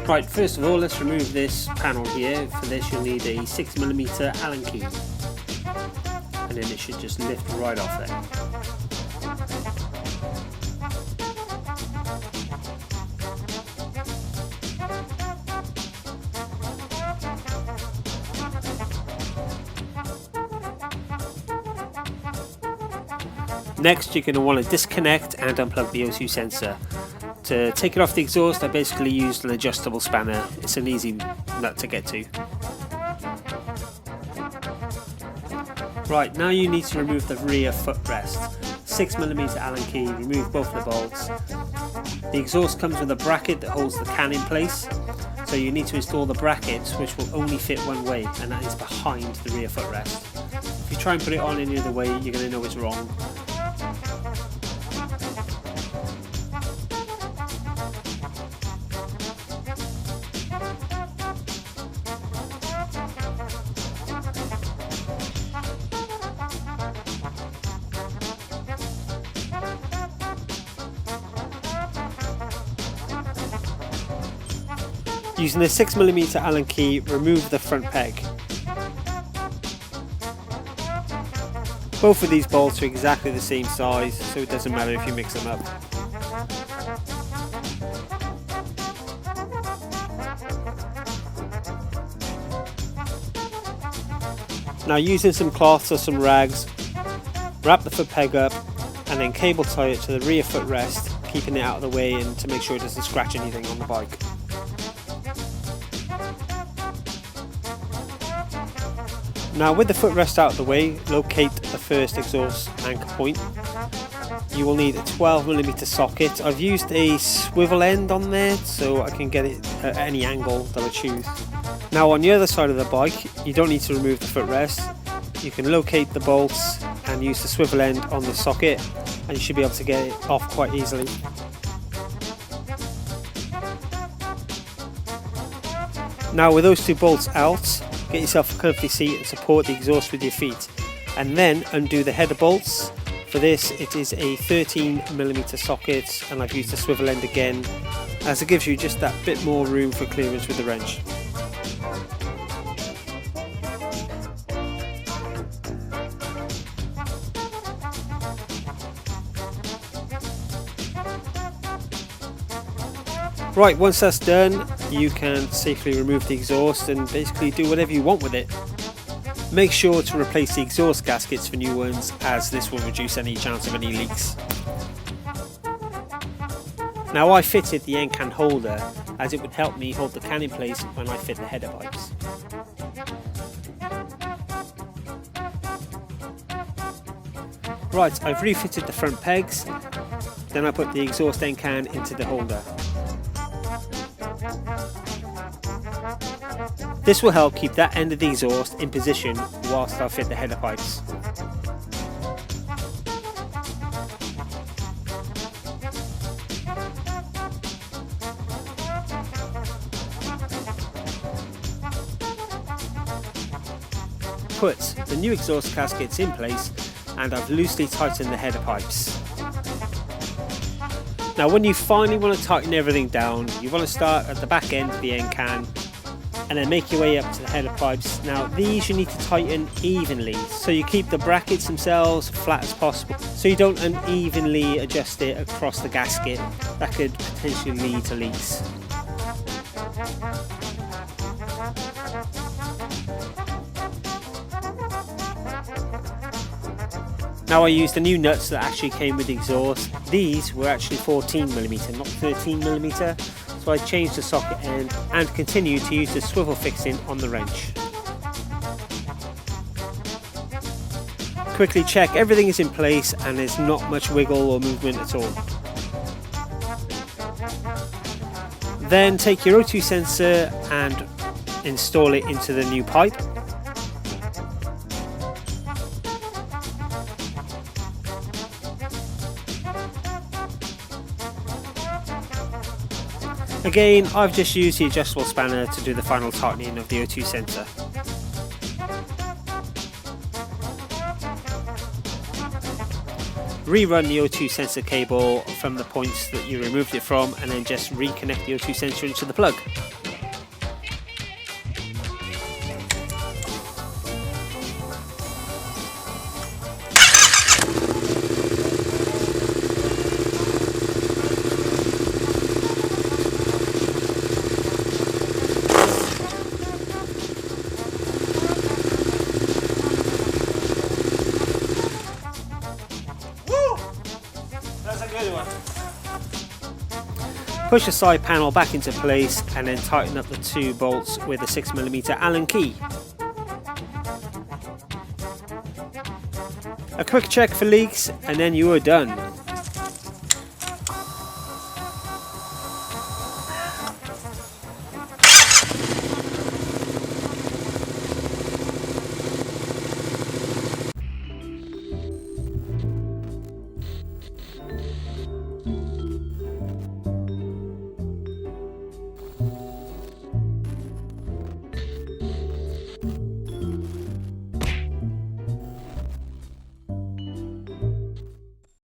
Right, first of all, let's remove this panel here. For this you'll need a 6mm Allen key, and then it should just lift right off there. Next, you're going to want to disconnect and unplug the O2 sensor. To take it off the exhaust, I basically used an adjustable spanner. It's an easy nut to get to. Right, now you need to remove the rear footrest. 6mm Allen key, remove both the bolts. The exhaust comes with a bracket that holds the can in place, so you need to install the brackets, which will only fit one way, and that is behind the rear footrest. If you try and put it on any other way, you're going to know it's wrong. Using the 6mm Allen key, remove the front peg. Both of these bolts are exactly the same size, so it doesn't matter if you mix them up. Now, using some cloths or some rags, wrap the foot peg up and then cable tie it to the rear footrest, keeping it out of the way and to make sure it doesn't scratch anything on the bike. Now, with the footrest out of the way, locate the first exhaust anchor point. You will need a 12mm socket. I've used a swivel end on there so I can get it at any angle that I choose. Now, on the other side of the bike, you don't need to remove the footrest. You can locate the bolts and use the swivel end on the socket, and you should be able to get it off quite easily. Now, with those two bolts out, get yourself a comfy seat and support the exhaust with your feet, and then undo the header bolts. For this, it is a 13mm socket, and I've used the swivel end again, as it gives you just that bit more room for clearance with the wrench. Right, once that's done, you can safely remove the exhaust and basically do whatever you want with it. Make sure to replace the exhaust gaskets for new ones, as this will reduce any chance of any leaks. Now, I fitted the end can holder as it would help me hold the can in place when I fit the header pipes. Right, I've refitted the front pegs, then I put the exhaust end can into the holder. This will help keep that end of the exhaust in position whilst I fit the header pipes. Put the new exhaust gaskets in place, and I've loosely tightened the header pipes. Now, when you finally want to tighten everything down, you want to start at the back end of the end can and then make your way up to the header pipes. Now, these you need to tighten evenly, so you keep the brackets themselves flat as possible, so you don't unevenly adjust it across the gasket. That could potentially lead to leaks. Now, I used the new nuts that actually came with the exhaust. These were actually 14mm, not 13mm. so I change the socket end and continue to use the swivel fixing on the wrench. Quickly check everything is in place and there's not much wiggle or movement at all. Then take your O2 sensor and install it into the new pipe. Again, I've just used the adjustable spanner to do the final tightening of the O2 sensor. Rerun the O2 sensor cable from the points that you removed it from and then just reconnect the O2 sensor into the plug. Push the side panel back into place and then tighten up the 2 bolts with a 6mm Allen key. A quick check for leaks and then you are done.